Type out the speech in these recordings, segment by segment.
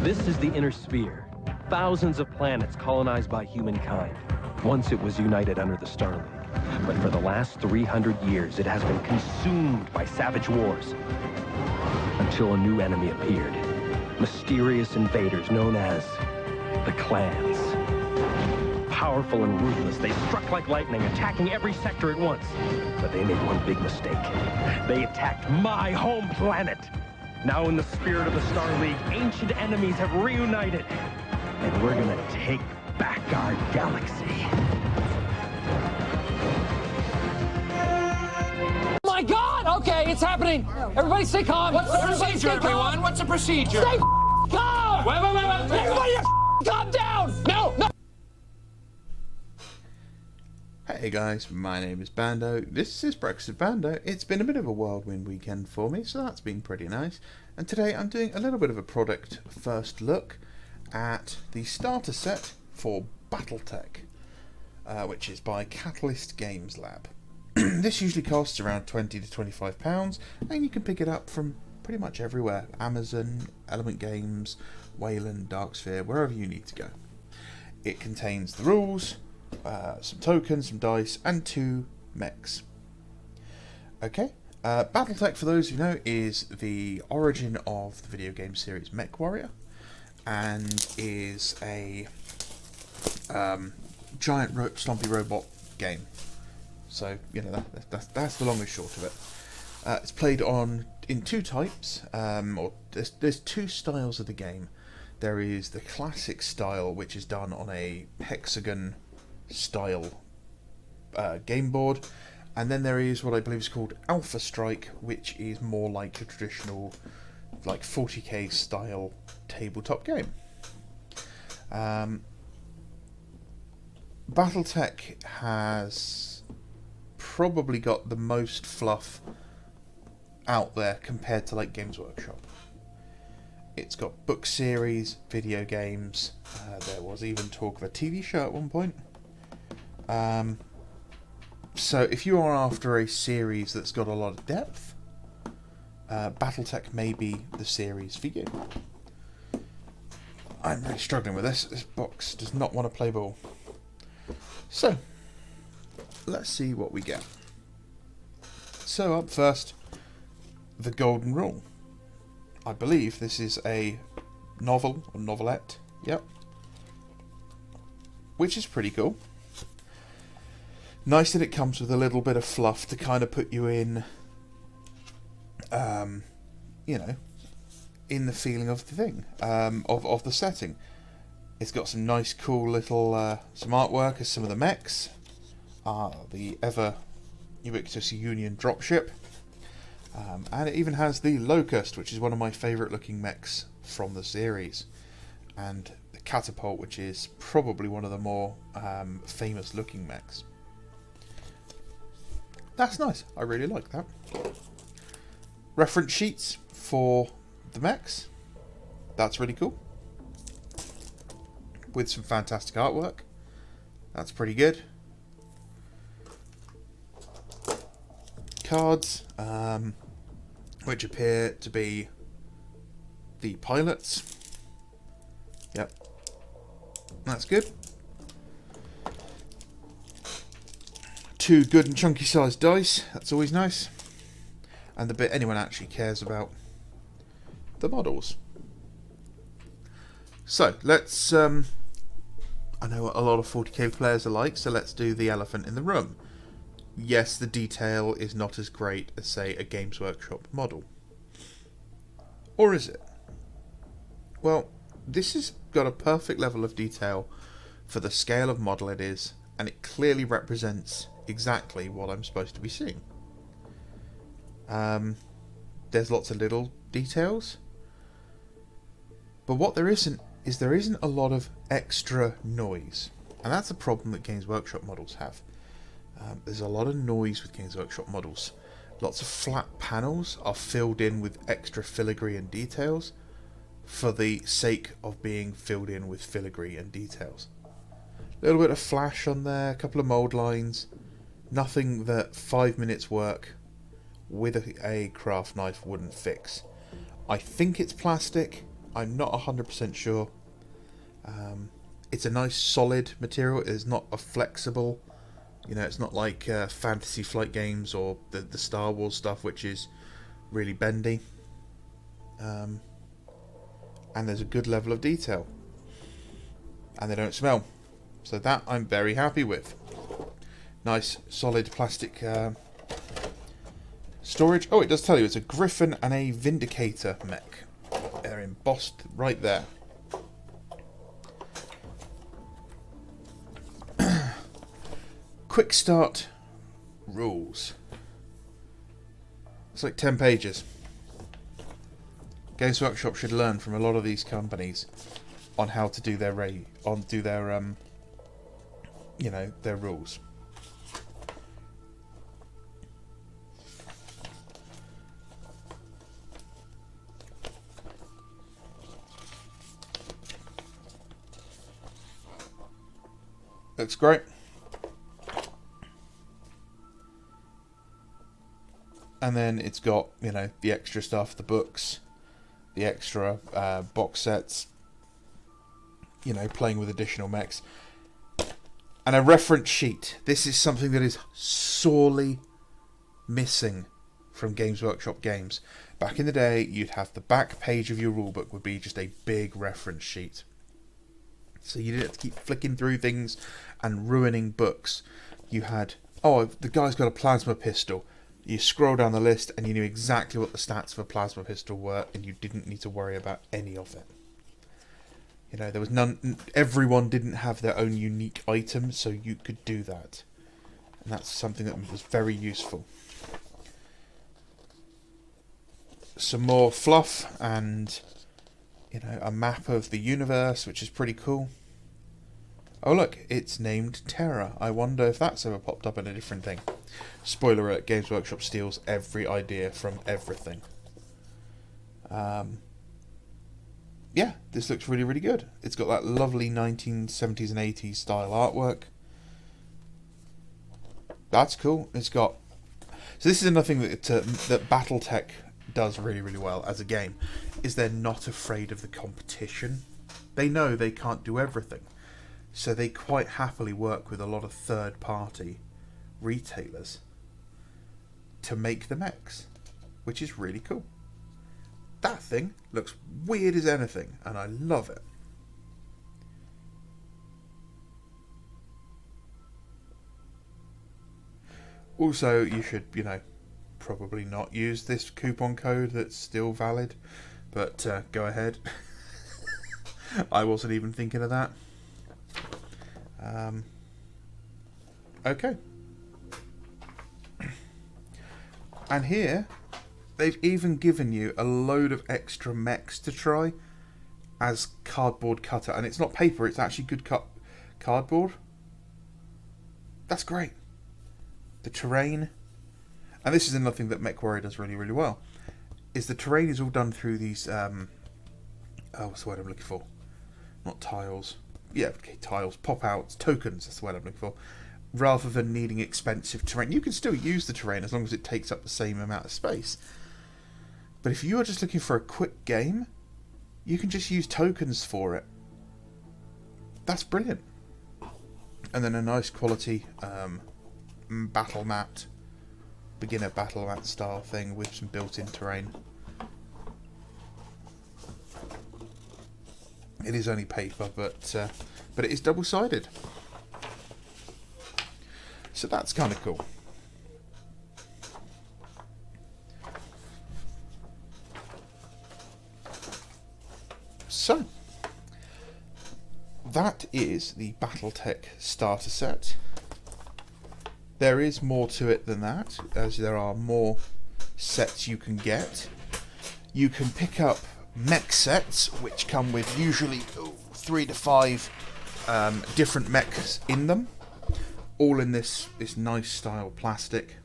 This is the Inner Sphere. Thousands of planets colonized by humankind. Once it was united under the Star League. But for the last 300 years, it has been consumed by savage wars. Until a new enemy appeared. Mysterious invaders known as the clans. Powerful and ruthless, they struck like lightning, attacking every sector at once. But they made one big mistake. They attacked my home planet. Now in the spirit of the Star League, ancient enemies have reunited. And we're gonna take back our galaxy. Oh my God! Okay, it's happening. Everybody stay calm. What's the procedure, everyone? What's the procedure? Stay calm! Wait. Everybody calm down! No! Hey guys, my name is Bando. This is Breakfast Bando. It's been a bit of a whirlwind weekend for me, so that's been pretty nice. And today I'm doing a little bit of a product first look at the starter set for Battletech, which is by Catalyst Games Lab. This usually costs around £20 to £25, and you can pick it up from pretty much everywhere. Amazon, Element Games, Wayland, Darksphere, wherever you need to go. It contains the rules, some tokens, some dice, and 2 mechs. Okay, Battletech, for those who know, is the origin of the video game series MechWarrior, and is a giant stompy robot game. So, you know, that's the long and short of it. It's played in 2 types, or there's 2 styles of the game. There is the classic style, which is done on a hexagon style game board, and then there is what I believe is called Alpha Strike, which is more like a traditional, like 40k style tabletop game. Battletech has probably got the most fluff out there compared to like Games Workshop. It's got book series, video games, there was even talk of a TV show at one point. So if you are after a series that's got a lot of depth, Battletech may be the series for you. I'm really struggling with this. This box does not want to play ball. So, let's see what we get. So up first, the Golden Rule. I believe this is a novel or novelette. Yep. Which is pretty cool. Nice that it comes with a little bit of fluff to kind of put you in, you know, in the feeling of the thing, of the setting. It's got some nice, cool little some artwork as some of the mechs. The ever ubiquitous Union dropship, and it even has the Locust, which is one of my favourite looking mechs from the series, and the Catapult, which is probably one of the more famous looking mechs. That's nice. I really like that. Reference sheets for the mechs. That's really cool. With some fantastic artwork. That's pretty good. Cards, which appear to be the pilots. Yep. That's good. 2 good and chunky sized dice. That's always nice. And the bit anyone actually cares about. The models. So, let's... I know what a lot of 40k players are like, so let's do the elephant in the room. Yes, the detail is not as great as, say, a Games Workshop model. Or is it? Well, this has got a perfect level of detail for the scale of model it is, and it clearly represents exactly what I'm supposed to be seeing. There's lots of little details, but what there isn't is there isn't a lot of extra noise, and that's a problem that Games Workshop models have. There's a lot of noise with Games Workshop models. Lots of flat panels are filled in with extra filigree and details for the sake of being filled in with filigree and details. A little bit of flash on there, a couple of mould lines, nothing that 5 minutes work with a craft knife wouldn't fix. I think it's plastic. I'm not 100% sure. It's a nice solid material. It is not a flexible, you know, it's not like Fantasy Flight games or the Star Wars stuff, which is really bendy. And there's a good level of detail. And they don't smell. So that I'm very happy with. Nice solid plastic storage. Oh, it does tell you it's a Griffin and a Vindicator mech. They're embossed right there. Quick start rules. It's like 10 pages. Games Workshop should learn from a lot of these companies on how to do their you know, their rules. Looks great. And then it's got, you know, the extra stuff, the books, the extra box sets, you know, playing with additional mechs. And a reference sheet. This is something that is sorely missing from Games Workshop games. Back in the day, you'd have the back page of your rulebook would be just a big reference sheet. So you didn't have to keep flicking through things and ruining books. You had, oh, the guy's got a plasma pistol. You scroll down the list and you knew exactly what the stats of a plasma pistol were, and you didn't need to worry about any of it. You know, there was none. Everyone didn't have their own unique item, so you could do that, and that's something that was very useful. Some more fluff and, you know, a map of the universe, which is pretty cool. Oh look, it's named Terra. I wonder if that's ever popped up in a different thing. Spoiler alert, Games Workshop steals every idea from everything. Yeah, this looks really, really good. It's got that lovely 1970s and 80s style artwork. That's cool. It's got... So this is another thing that BattleTech does really, really well as a game, is they're not afraid of the competition. They know they can't do everything. So they quite happily work with a lot of third-party retailers to make the mechs, which is really cool. That thing looks weird as anything, and I love it. Also, you should, you know, probably not use this coupon code that's still valid, but go ahead. I wasn't even thinking of that. Okay. And here, they've even given you a load of extra mechs to try as cardboard cutter. And it's not paper, it's actually good cut cardboard. That's great. The terrain. And this is another thing that MechWarrior does really, really well. Is the terrain is all done through these... what's the word I'm looking for? Not tiles. Yeah, okay, tiles, pop-outs, tokens, that's the word I'm looking for. Rather than needing expensive terrain. You can still use the terrain as long as it takes up the same amount of space. But if you are just looking for a quick game, you can just use tokens for it. That's brilliant. And then a nice quality battle mat, beginner battle mat style thing with some built-in terrain. It is only paper, but it is double-sided. So that's kind of cool. So, that is the BattleTech starter set. There is more to it than that, as there are more sets you can get. You can pick up mech sets, which come with usually 3 to 5 different mechs in them, all in this nice style plastic.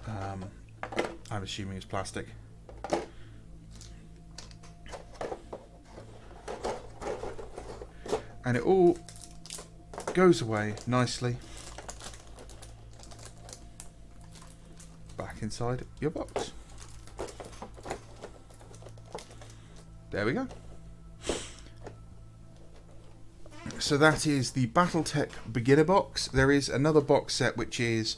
I'm assuming it's plastic. And it all goes away nicely back inside your box. there we go. So that is the Battletech beginner box. There is another box set which is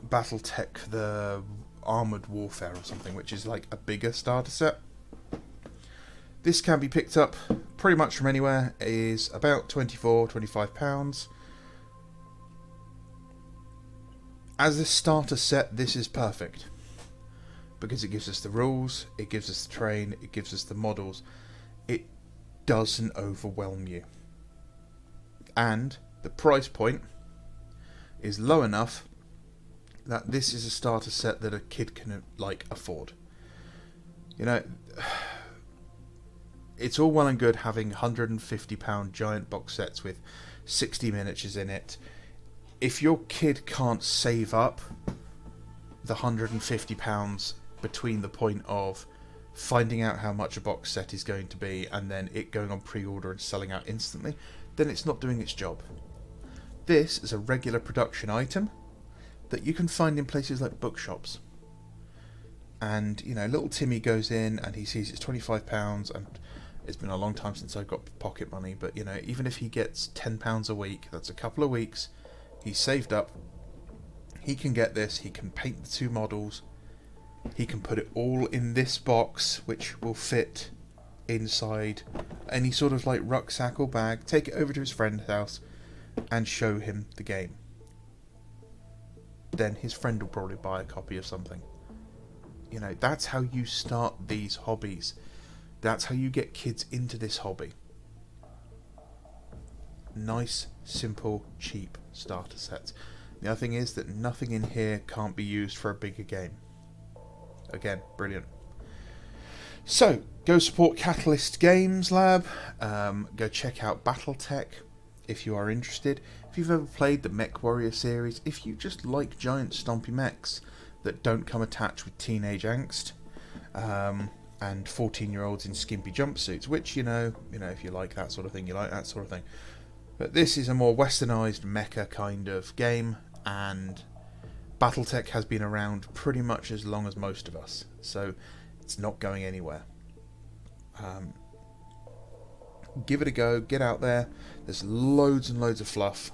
Battletech the Armoured Warfare or something, which is like a bigger starter set. This can be picked up pretty much from anywhere. It is about £24-25. As a starter set, this is perfect, because it gives us the rules, it gives us the terrain, it gives us the models. It doesn't overwhelm you. And the price point is low enough that this is a starter set that a kid can like afford. You know, it's all well and good having £150 giant box sets with 60 miniatures in it. If your kid can't save up the £150 between the point of finding out how much a box set is going to be and then it going on pre-order and selling out instantly, then it's not doing its job. This is a regular production item that you can find in places like bookshops. And, you know, little Timmy goes in and he sees it's £25, and it's been a long time since I got pocket money, but, you know, even if he gets £10 a week, that's a couple of weeks, he's saved up, he can get this, he can paint the 2 models, he can put it all in this box, which will fit inside any sort of like rucksack or bag, take it over to his friend's house and show him the game. Then his friend will probably buy a copy of something. You know, that's how you start these hobbies. That's how you get kids into this hobby. Nice, simple, cheap starter sets. The other thing is that nothing in here can't be used for a bigger game. Again, brilliant. So, go support Catalyst Games Lab. Go check out Battletech if you are interested. If you've ever played the Mech Warrior series, if you just like giant stompy mechs that don't come attached with teenage angst, and 14-year-olds in skimpy jumpsuits, which, you know, if you like that sort of thing, you like that sort of thing. But this is a more westernized mecha kind of game, and Battletech has been around pretty much as long as most of us, so it's not going anywhere. Give it a go, get out there. There's loads and loads of fluff.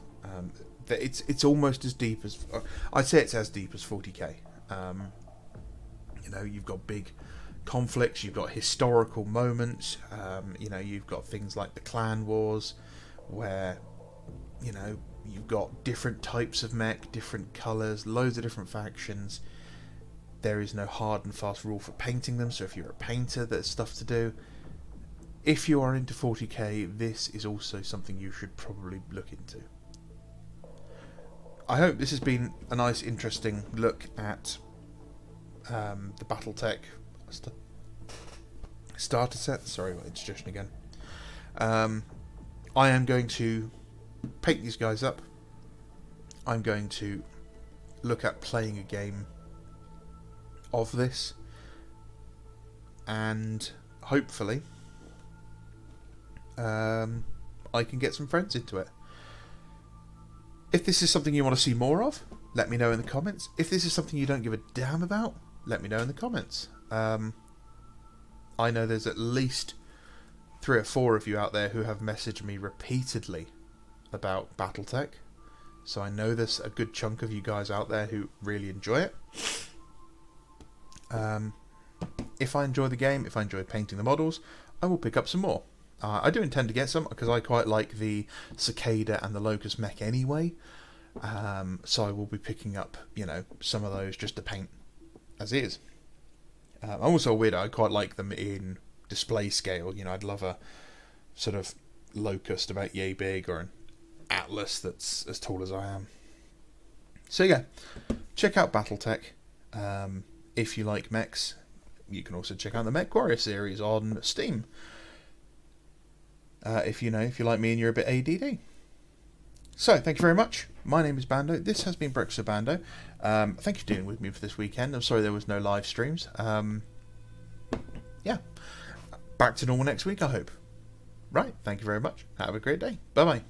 It's almost as deep as, I'd say it's as deep as 40k. You know, you've got big conflicts, you've got historical moments, you know, you've got things like the Clan Wars, where, you know, you've got different types of mech, different colours, loads of different factions. There is no hard and fast rule for painting them, so if you're a painter, there's stuff to do. If you are into 40k, this is also something you should probably look into. I hope this has been a nice, interesting look at the Battletech starter set. Sorry about indigestion again. I am going to paint these guys up. I'm going to look at playing a game of this, and hopefully I can get some friends into it. If this is something you want to see more of, let me know in the comments. If this is something you don't give a damn about, let me know in the comments. I know there's at least 3 or 4 of you out there who have messaged me repeatedly about Battletech, so I know there's a good chunk of you guys out there who really enjoy it. If I enjoy the game, if I enjoy painting the models, I will pick up some more. I do intend to get some, because I quite like the Cicada and the Locust mech anyway. So I will be picking up, you know, some of those just to paint as is. I'm also a weirdo. I quite like them in display scale. You know, I'd love a sort of Locust about yay big, or an Atlas that's as tall as I am. So yeah, check out Battletech. If you like mechs, you can also check out the Mech Warrior series on Steam. If you like me and you're a bit ADD. So, thank you very much. My name is Bando. This has been Breakfast with Bando. Thank you for dealing with me for this weekend. I'm sorry there was no live streams. Yeah. Back to normal next week, I hope. Right, thank you very much. Have a great day. Bye-bye.